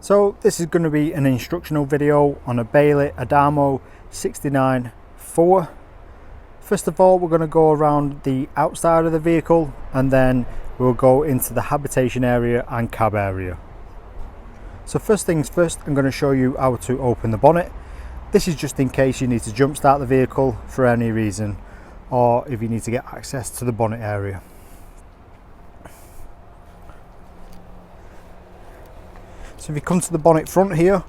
So this is going to be an instructional video on a Bailey Adamo 69.4. First of all, we're going to go around the outside of the vehicle and then we'll go into the habitation area and cab area. So first things first, I'm going to show you how to open the bonnet. This is just in case you need to jump start the vehicle for any reason, or if you need to get access to the bonnet area. So if you come to the bonnet front here,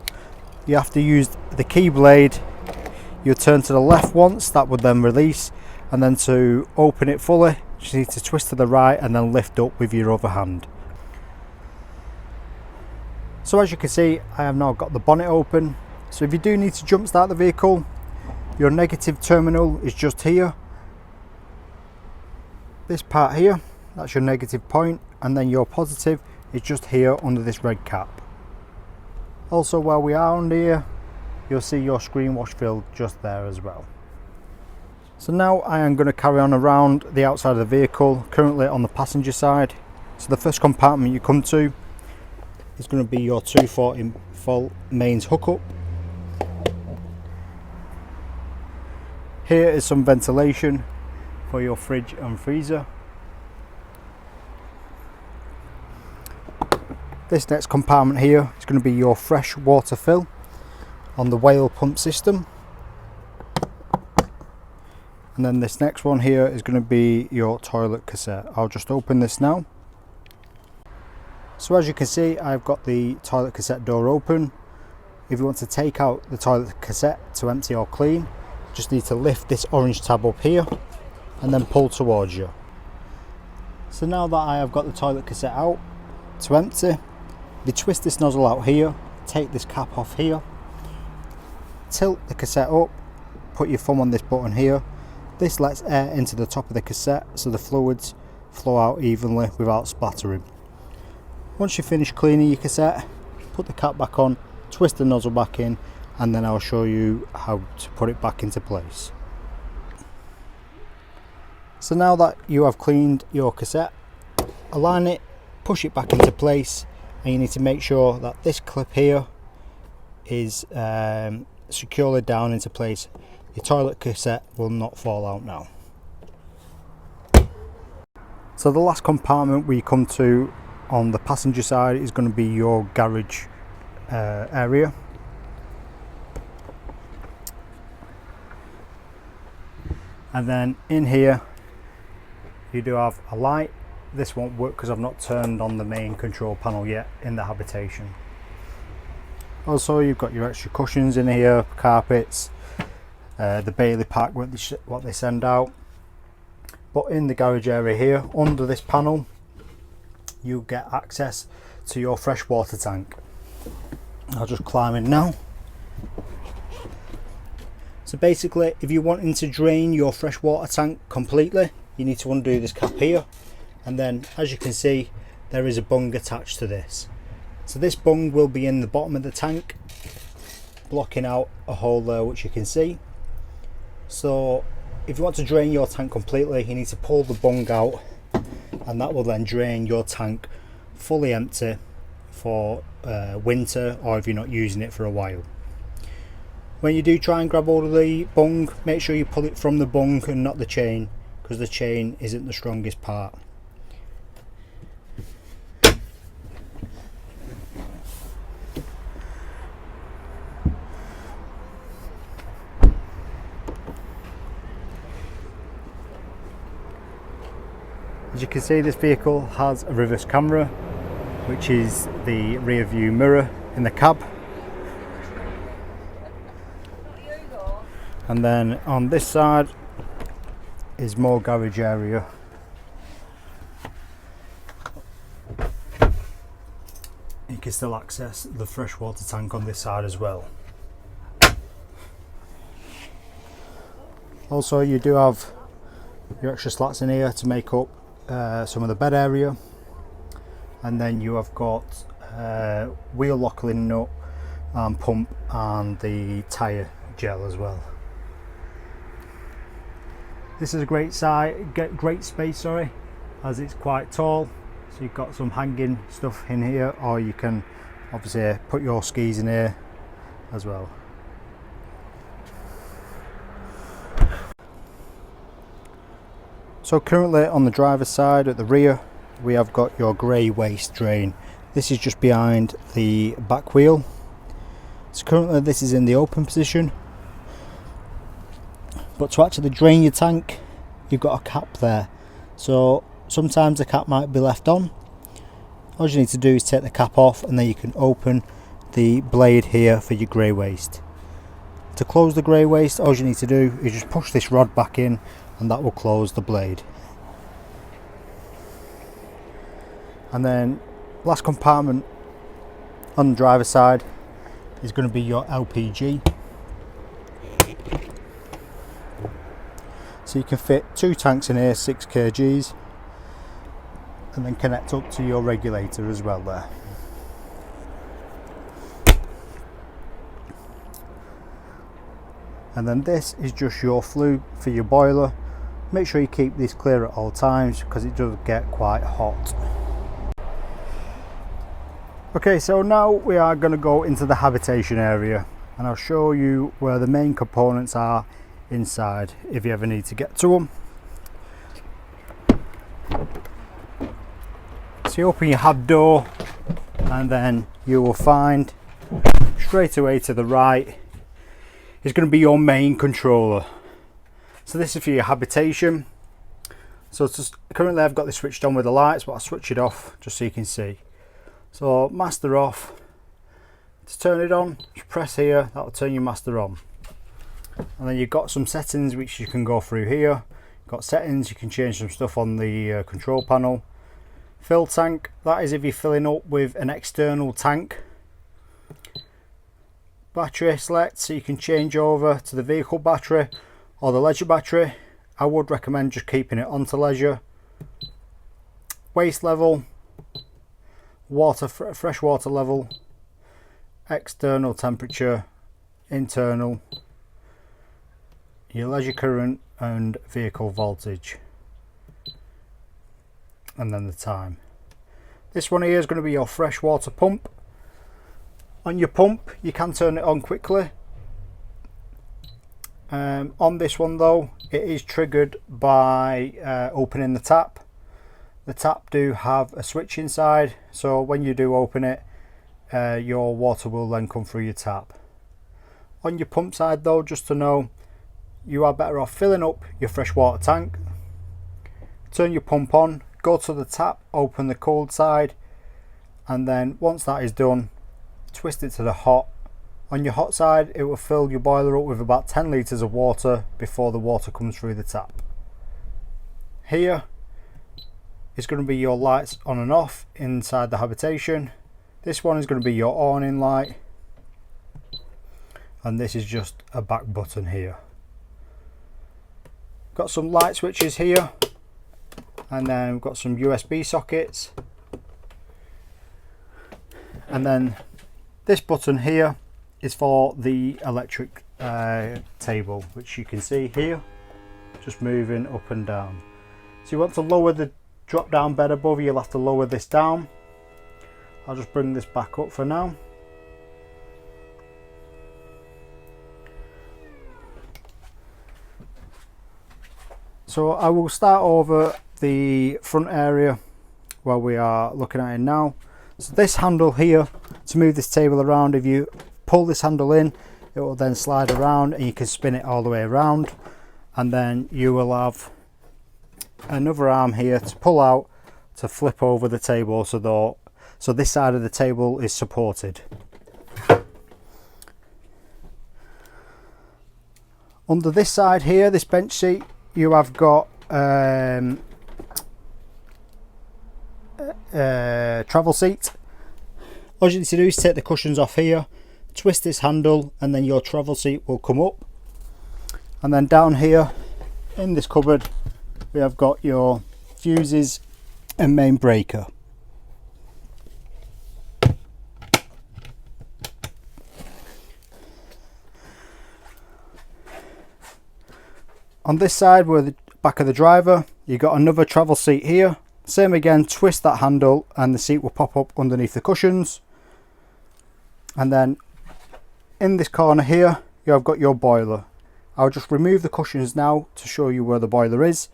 you have to use the key blade. You'll turn to the left once, that would then release, and then to open it fully, you just need to twist to the right and then lift up with your other hand. So as you can see, I have now got the bonnet open. So if you do need to jump start the vehicle, your negative terminal is just here. This part here, that's your negative point, and then your positive is just here under this red cap. Also, while we are under here, you'll see your screen wash fill just there as well. So now I am going to carry on around the outside of the vehicle, currently on the passenger side. So the first compartment you come to is going to be your 240 volt mains hookup. Here is some ventilation for your fridge and freezer. This next compartment here is going to be your fresh water fill on the whale pump system. And then this next one here is going to be your toilet cassette. I'll just open this now. So as you can see, I've got the toilet cassette door open. If you want to take out the toilet cassette to empty or clean, you just need to lift this orange tab up here and then pull towards you. So now that I have got the toilet cassette out to empty, you twist this nozzle out here, take this cap off here, tilt the cassette up, put your thumb on this button here. This lets air into the top of the cassette so the fluids flow out evenly without splattering. Once you finish cleaning your cassette, put the cap back on, twist the nozzle back in, and then I'll show you how to put it back into place. So now that you have cleaned your cassette, align it, push it back into place, and you need to make sure that this clip here is securely down into place. Your toilet cassette will not fall out now. So the last compartment we come to on the passenger side is going to be your garage area. And then in here you do have a light. This won't work because I've not turned on the main control panel yet in the habitation. Also, you've got your extra cushions in here, carpets, the Bailey pack, what they send out. But in the garage area here, under this panel, you get access to your freshwater tank. I'll just climb in now. So basically, if you're wanting to drain your freshwater tank completely, you need to undo this cap here. And then, as you can see, there is a bung attached to this. So this bung will be in the bottom of the tank, blocking out a hole there which you can see. So if you want to drain your tank completely, you need to pull the bung out, and that will then drain your tank fully empty for winter, or if you're not using it for a while. When you do try and grab hold of the bung, make sure you pull it from the bung and not the chain, because the chain isn't the strongest part. As you can see, this vehicle has a reverse camera, which is the rear view mirror in the cab. And then on this side is more garage area. You can still access the freshwater tank on this side as well. Also, you do have your extra slats in here to make up some of the bed area, and then you have got wheel lock-in nut and pump and the tyre gel as well. This is a great space, as it's quite tall, so you've got some hanging stuff in here, or you can Obviously put your skis in here as well. So currently on the driver's side at the rear we have got your grey waste drain. This is just behind the back wheel. So currently this is in the open position, but to actually drain your tank you've got a cap there. So sometimes the cap might be left on. All you need to do is take the cap off and then you can open the blade here for your grey waste. To close the grey waste, all you need to do is just push this rod back in and that will close the blade. And then last compartment on the driver's side is going to be your LPG. So you can fit 2 tanks in here, 6 kgs, and then connect up to your regulator as well there. And then this is just your flue for your boiler. Make sure you keep this clear at all times because it does get quite hot. Okay, so now we are going to go into the habitation area and I'll show you where the main components are inside if you ever need to get to them. So you open your hab door and then you will find straight away to the right is going to be your main controller. So this is for your habitation. So currently I've got this switched on with the lights, but I'll switch it off just so you can see. So master off. To turn it on, just press here, that'll turn your master on. And then you've got some settings which you can go through here. You've got settings, you can change some stuff on the control panel. Fill tank, that is if you're filling up with an external tank. Battery select, so you can change over to the vehicle battery or the leisure battery. I would recommend just keeping it onto leisure. Waste level, water, fresh water level, external temperature, internal, your leisure current and vehicle voltage, and then the time. This one here is going to be your fresh water pump. On your pump you can turn it on quickly. On this one though, it is triggered by opening the tap. The tap do have a switch inside, so when you do open it, your water will then come through your tap. On your pump side though, just to know, you are better off filling up your freshwater tank, turn your pump on, go to the tap, open the cold side, and then once that is done, twist it to the hot. On your hot side it will fill your boiler up with about 10 litres of water before the water comes through the tap. Here is going to be your lights on and off inside the habitation. This one is going to be your awning light, and this is just a back button here. Got some light switches here, and then we've got some USB sockets, and then this button here is for the electric table, which you can see here just moving up and down. So you want to lower the drop down bed above you, you'll have to lower this down. I'll just bring this back up for now. So I will start over the front area where we are looking at it now. So this handle here, to move this table around, if you pull this handle in, it will then slide around and you can spin it all the way around, and then you will have another arm here to pull out to flip over the table, so this side of the table is supported. Under this side here, this bench seat, you have got travel seat. All you need to do is take the cushions off here, twist this handle, and then your travel seat will come up. And then down here in this cupboard we have got your fuses and main breaker. On this side, where the back of the driver, you've got another travel seat here. Same again, twist that handle and the seat will pop up underneath the cushions. And then in this corner here, you have got your boiler. I'll just remove the cushions now to show you where the boiler is.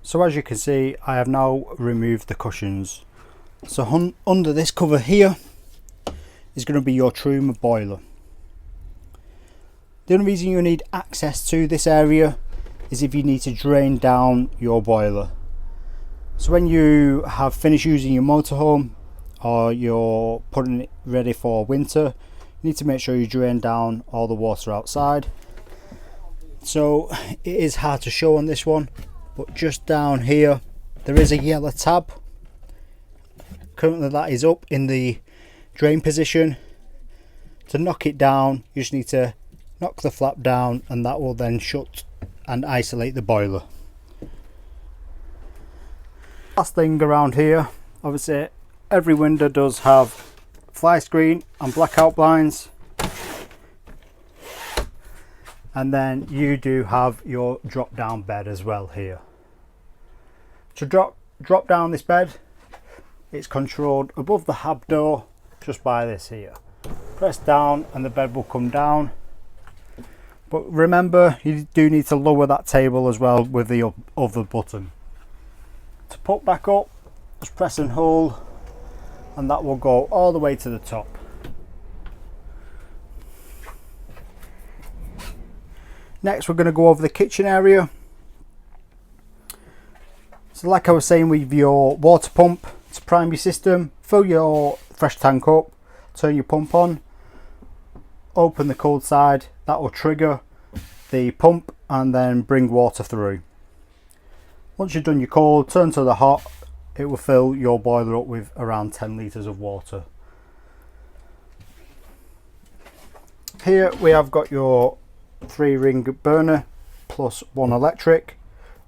So as you can see, I have now removed the cushions. So under this cover here is going to be your Truma boiler. The only reason you need access to this area is if you need to drain down your boiler. So when you have finished using your motorhome or you're putting it ready for winter, you need to make sure you drain down all the water outside. So it is hard to show on this one, but just down here there is a yellow tab. Currently that is up in the drain position. To knock it down, you just need to knock the flap down and that will then shut and isolate the boiler. Last thing around here, obviously every window does have fly screen and blackout blinds, and then you do have your drop down bed as well here. To drop down this bed, it's controlled above the hab door just by this here. Press down and the bed will come down, but remember you do need to lower that table as well with the other button. To put back up, just press and hold and that will go all the way to the top. Next we're going to go over the kitchen area. So like I was saying, with your water pump, to prime your system, fill your fresh tank up, turn your pump on, open the cold side, that will trigger the pump and then bring water through. Once you've done your cold, turn to the hot, it will fill your boiler up with around 10 litres of water. Here we have got your 3-ring burner plus 1 electric.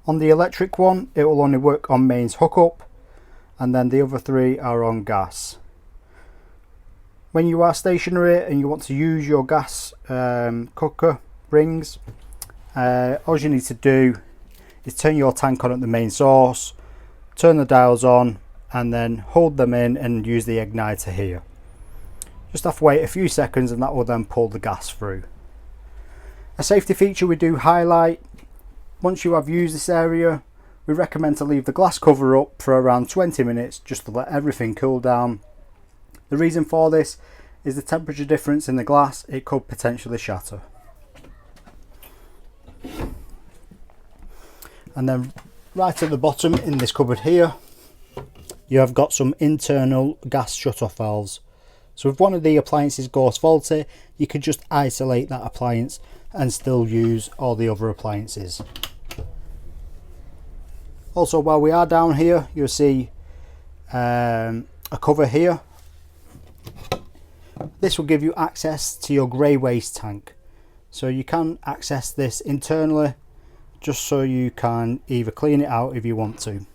On the electric one, it will only work on mains hookup, and then the other 3 are on gas. When you are stationary and you want to use your gas cooker rings, all you need to do is turn your tank on at the main source, turn the dials on and then hold them in and use the igniter here. Just have to wait a few seconds and that will then pull the gas through. A safety feature we do highlight: once you have used this area, we recommend to leave the glass cover up for around 20 minutes just to let everything cool down. The reason for this is the temperature difference in the glass, it could potentially shatter. And then right at the bottom in this cupboard here, you have got some internal gas shut-off valves. So if one of the appliances goes faulty, you can just isolate that appliance and still use all the other appliances. Also, while we are down here, you'll see a cover here. This will give you access to your grey waste tank. So you can access this internally, just so you can either clean it out if you want to.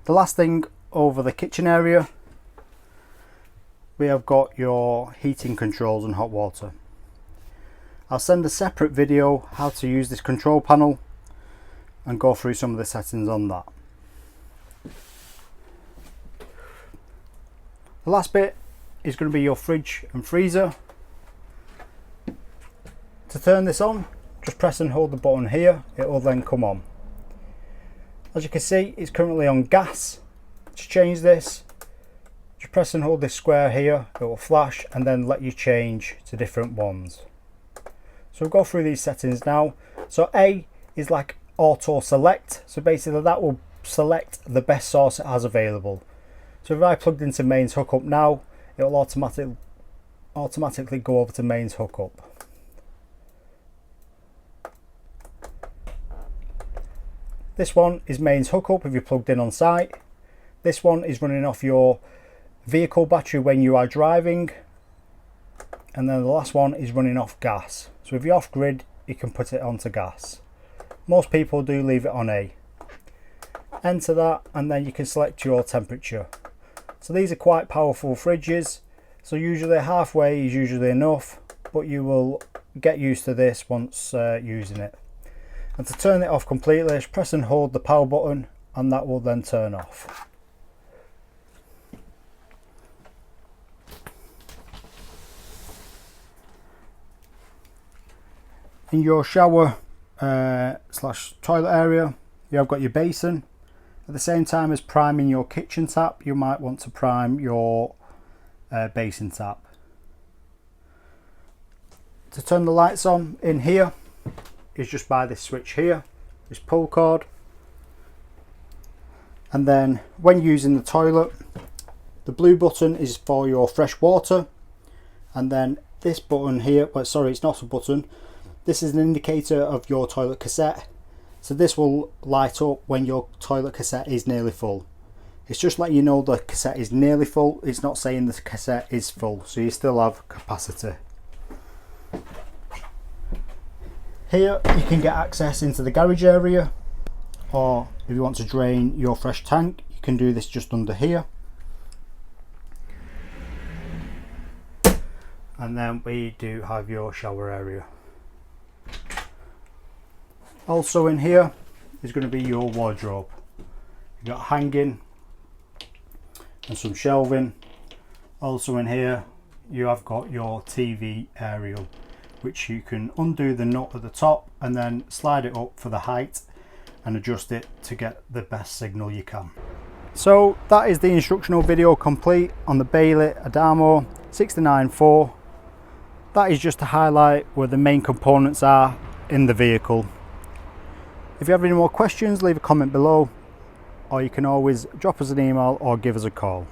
The last thing over the kitchen area, we have got your heating controls and hot water. I'll send a separate video how to use this control panel and go through some of the settings on that. The last bit is going to be your fridge and freezer. To turn this on, just press and hold the button here, it will then come on. As you can see, it's currently on gas. To change this, just press and hold this square here, it will flash and then let you change to different ones. So we'll go through these settings now. So A is like auto select, so basically that will select the best source it has available. So if I plugged into mains hookup now, it will automatically go over to mains hookup. This one is mains hookup if you're plugged in on site. This one is running off your vehicle battery when you are driving. And then the last one is running off gas. So if you're off grid, you can put it onto gas. Most people do leave it on A. Enter that and then you can select your temperature. So these are quite powerful fridges. So usually halfway is usually enough, but you will get used to this once using it. And to turn it off completely, just press and hold the power button and that will then turn off. In your shower slash toilet area, you have got your basin. At the same time as priming your kitchen tap, you might want to prime your basin tap. To turn the lights on in here is just by this switch here, this pull cord. And then when using the toilet, the blue button is for your fresh water, and then this button here, well, sorry, it's not a button, this is an indicator of your toilet cassette. So this will light up when your toilet cassette is nearly full. It's just letting you know the cassette is nearly full. It's not saying the cassette is full, so you still have capacity. Here you can get access into the garage area, or if you want to drain your fresh tank, you can do this just under here. And then we do have your shower area. Also in here is going to be your wardrobe. You've got hanging and some shelving. Also in here you have got your TV aerial, which you can undo the nut at the top and then slide it up for the height and adjust it to get the best signal you can. So that is the instructional video complete on the Bailey Adamo 694. That is just to highlight where the main components are in the vehicle. If you have any more questions, leave a comment below, or you can always drop us an email or give us a call.